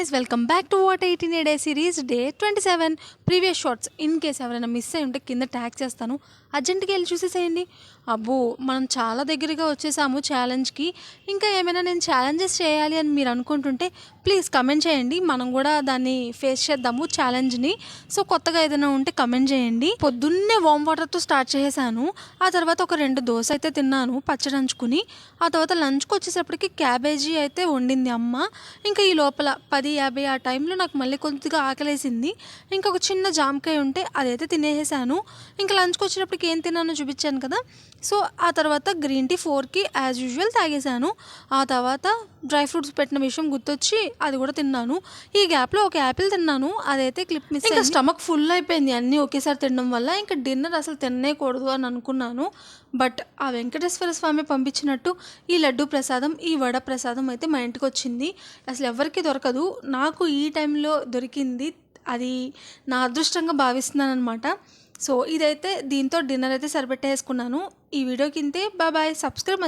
guys, welcome back to What 18 A Day series day 27 previous shorts. In case ఎవరైనా miss అయి ఉంటే కింద tag చేస్తాను, అర్జెంట్గా వెళ్ళి చూసేసేయండి. అబ్బో, మనం చాలా దగ్గరగా వచ్చేసాము ఛాలెంజ్కి. ఇంకా ఏమైనా నేను ఛాలెంజెస్ చేయాలి అని మీరు అనుకుంటుంటే ప్లీజ్ కమెంట్ చేయండి, మనం కూడా దాన్ని ఫేస్ చేద్దాము ఛాలెంజ్ని. సో కొత్తగా ఏదైనా ఉంటే కమెంట్ చేయండి. పొద్దున్నే వామ్ వాటర్తో స్టార్ట్ చేసేసాను. ఆ తర్వాత ఒక 2 దోశ అయితే తిన్నాను పచ్చడి అంచుకుని. ఆ తర్వాత లంచ్కి వచ్చేసప్పటికి క్యాబేజీ అయితే వండింది అమ్మ. ఇంకా ఈ లోపల 10:50 ఆ టైంలో నాకు మళ్ళీ కొద్దిగా ఆకలేసింది. ఇంకా ఒక చిన్న జామకాయ ఉంటే అదైతే తినేసాను. ఇంకా లంచ్కి వచ్చినప్పటికి ఏం తిన్నానో చూపించాను కదా. సో ఆ తర్వాత గ్రీన్ టీ 4కి యాజ్ యూజువల్ తాగేశాను. ఆ తర్వాత డ్రై ఫ్రూట్స్ పెట్టిన విషయం గుర్తొచ్చి అది కూడా తిన్నాను. ఈ గ్యాప్లో ఒక యాపిల్ తిన్నాను, అదైతే క్లిప్ మిస్. ఇంకా స్టమక్ ఫుల్ అయిపోయింది అన్నీ ఒకేసారి తినడం వల్ల. ఇంకా డిన్నర్ అసలు తినకూడదు అని అనుకున్నాను. బట్ ఆ వెంకటేశ్వర స్వామి పంపించినట్టు ఈ లడ్డు ప్రసాదం, ఈ వడ ప్రసాదం అయితే మా ఇంటికి వచ్చింది. అసలు ఎవరికి దొరకదు, నాకు ఈ టైంలో దొరికింది. అది నా అదృష్టంగా భావిస్తున్నాను అనమాట. సో ఇదైతే దీంతో డిన్నర్ అయితే సరిపెట్టేసుకున్నాను. ఈ వీడియోకి ఇంతే. బాయ్. సబ్స్క్రైబ్